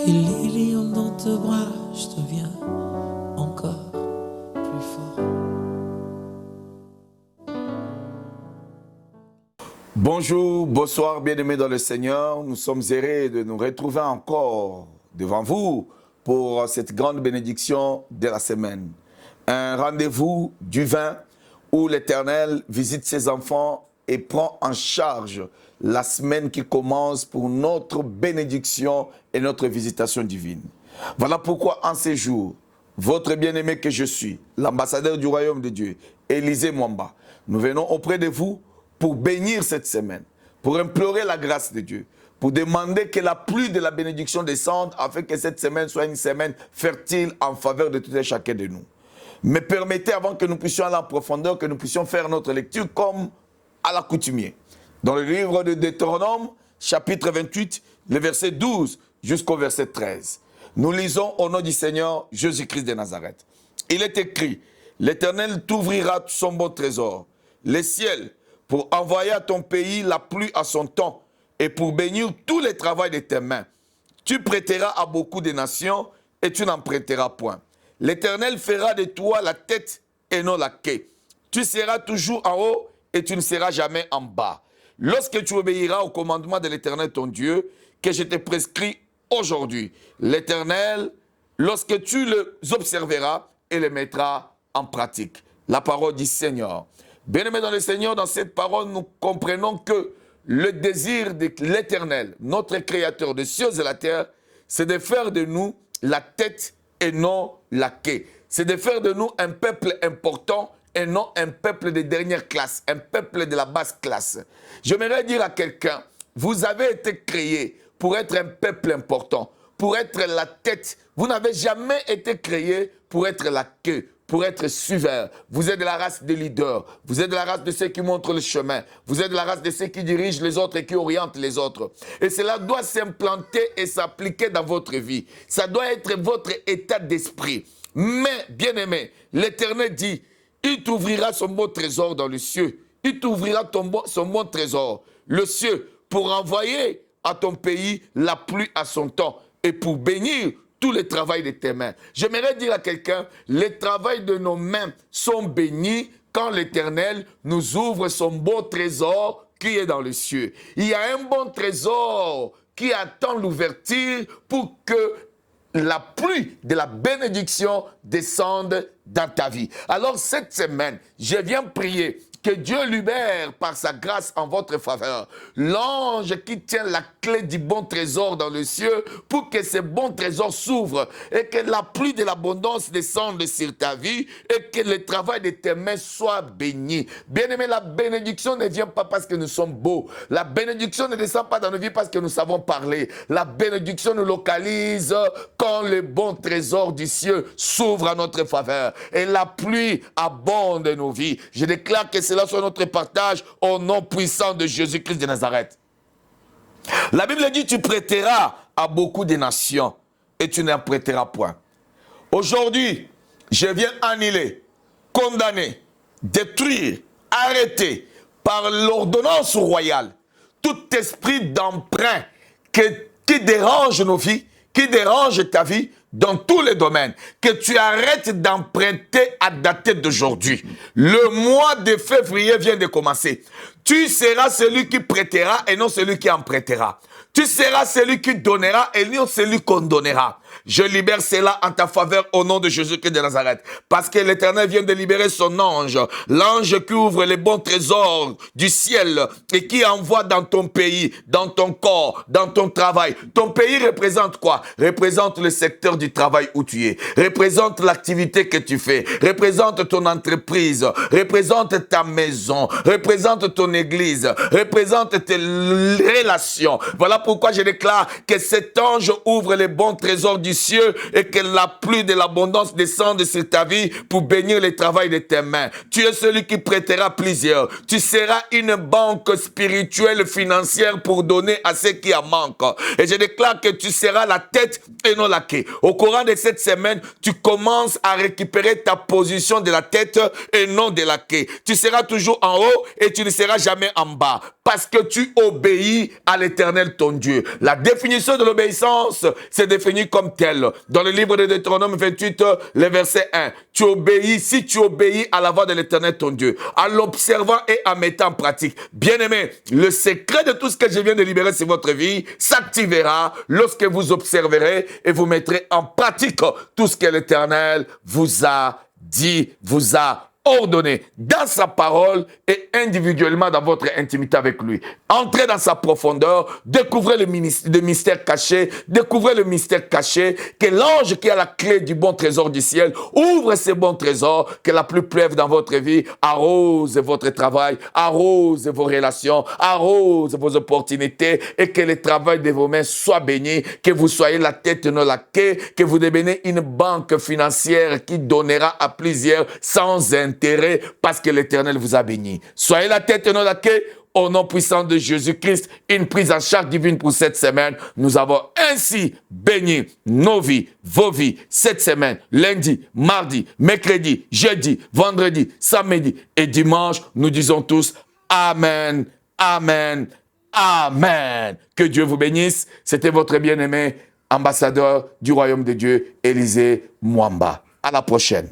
Et les lions dans tes bras, je deviens encore plus fort. Bonjour, bonsoir, bien-aimés dans le Seigneur. Nous sommes heureux de nous retrouver encore devant vous pour cette grande bénédiction de la semaine. Un rendez-vous divin où l'Éternel visite ses enfants et prend en charge la semaine qui commence pour notre bénédiction et notre visitation divine. Voilà pourquoi en ces jours, votre bien-aimé que je suis, l'ambassadeur du royaume de Dieu, Élisée Mwamba, nous venons auprès de vous pour bénir cette semaine, pour implorer la grâce de Dieu, pour demander que la pluie de la bénédiction descende afin que cette semaine soit une semaine fertile en faveur de tout et chacun de nous. Mais permettez, avant que nous puissions aller en profondeur, que nous puissions faire notre lecture comme à l'accoutumée. Dans le livre de Deutéronome, chapitre 28, le verset 12 jusqu'au verset 13. Nous lisons au nom du Seigneur Jésus-Christ de Nazareth. Il est écrit, l'Éternel t'ouvrira son bon trésor, les ciels, pour envoyer à ton pays la pluie à son temps et pour bénir tous les travaux de tes mains. Tu prêteras à beaucoup de nations et tu n'en prêteras point. L'Éternel fera de toi la tête et non la queue. Tu seras toujours en haut et tu ne seras jamais en bas. Lorsque tu obéiras au commandement de l'Éternel ton Dieu, que je te prescris aujourd'hui, l'Éternel, lorsque tu les observeras et les mettras en pratique. La parole du Seigneur. Bien-aimés dans le Seigneur, dans cette parole, nous comprenons que le désir de l'Éternel, notre Créateur des cieux et de la terre, c'est de faire de nous la tête et non la queue. C'est de faire de nous un peuple important et non un peuple de dernière classe, un peuple de la basse classe. J'aimerais dire à quelqu'un, vous avez été créé pour être un peuple important, pour être la tête. Vous n'avez jamais été créé pour être la queue, pour être suiveur. Vous êtes de la race des leaders. Vous êtes de la race de ceux qui montrent le chemin. Vous êtes de la race de ceux qui dirigent les autres et qui orientent les autres. Et cela doit s'implanter et s'appliquer dans votre vie. Ça doit être votre état d'esprit. Mais, bien-aimé, l'Éternel dit, il t'ouvrira son bon trésor dans le ciel. Il t'ouvrira son bon trésor, le ciel, pour envoyer à ton pays la pluie à son temps et pour bénir tout le travail de tes mains. J'aimerais dire à quelqu'un, les travaux de nos mains sont bénis quand l'Éternel nous ouvre son bon trésor qui est dans le ciel. Il y a un bon trésor qui attend l'ouverture pour que la pluie de la bénédiction descende dans ta vie. Alors cette semaine, je viens prier que Dieu libère par sa grâce en votre faveur l'ange qui tient la clé du bon trésor dans le ciel pour que ce bon trésor s'ouvre et que la pluie de l'abondance descende sur ta vie et que le travail de tes mains soit béni. Bien-aimé, la bénédiction ne vient pas parce que nous sommes beaux. La bénédiction ne descend pas dans nos vies parce que nous savons parler. La bénédiction nous localise quand le bon trésor du ciel s'ouvre à notre faveur et la pluie abonde dans nos vies. Je déclare que cela soit notre partage au nom puissant de Jésus-Christ de Nazareth. La Bible dit, tu prêteras à beaucoup de nations et tu n'en prêteras point. Aujourd'hui, je viens annuler, condamner, détruire, arrêter par l'ordonnance royale tout esprit d'emprunt qui dérange nos vies, qui dérange ta vie dans tous les domaines, que tu arrêtes d'emprunter à dater d'aujourd'hui. Le mois de février vient de commencer. Tu seras celui qui prêtera et non celui qui empruntera. Tu seras celui qui donnera et non celui qu'on donnera. Je libère cela en ta faveur au nom de Jésus-Christ de Nazareth. Parce que l'Éternel vient de libérer son ange. L'ange qui ouvre les bons trésors du ciel et qui envoie dans ton pays, dans ton corps, dans ton travail. Ton pays représente quoi? Représente le secteur du travail où tu es. Représente l'activité que tu fais. Représente ton entreprise. Représente ta maison. Représente ton église. Représente tes relations. Voilà pourquoi je déclare que cet ange ouvre les bons trésors du du ciel et que la pluie de l'abondance descende sur ta vie pour bénir le travail de tes mains. Tu es celui qui prêtera plusieurs. Tu seras une banque spirituelle financière pour donner à ceux qui en manquent. Et je déclare que tu seras la tête et non la queue. Au courant de cette semaine, tu commences à récupérer ta position de la tête et non de la queue. Tu seras toujours en haut et tu ne seras jamais en bas. Parce que tu obéis à l'Éternel ton Dieu. La définition de l'obéissance, c'est défini comme telle. Dans le livre de Deutéronome 28, le verset 1. Tu obéis, si tu obéis à la voix de l'Éternel ton Dieu, en l'observant et en mettant en pratique. Bien-aimé, le secret de tout ce que je viens de libérer sur votre vie s'activera lorsque vous observerez et vous mettrez en pratique tout ce que l'Éternel vous a dit, vous a ordonné dans sa parole et individuellement dans votre intimité avec lui. Entrez dans sa profondeur, découvrez le mystère caché, découvrez le mystère caché, que l'ange qui a la clé du bon trésor du ciel ouvre ces bons trésors, que la pluie pleuve dans votre vie, arrose votre travail, arrose vos relations, arrose vos opportunités et que le travail de vos mains soit béni, que vous soyez la tête et non la queue, que vous devenez une banque financière qui donnera à plusieurs sans intérêt parce que l'Éternel vous a béni. Soyez la tête et non la queue. Au nom puissant de Jésus-Christ, une prise en charge divine pour cette semaine. Nous avons ainsi béni nos vies, vos vies, cette semaine, lundi, mardi, mercredi, jeudi, vendredi, samedi et dimanche. Nous disons tous Amen, Amen, Amen. Que Dieu vous bénisse. C'était votre bien-aimé ambassadeur du royaume de Dieu, Élisée Mwamba. À la prochaine.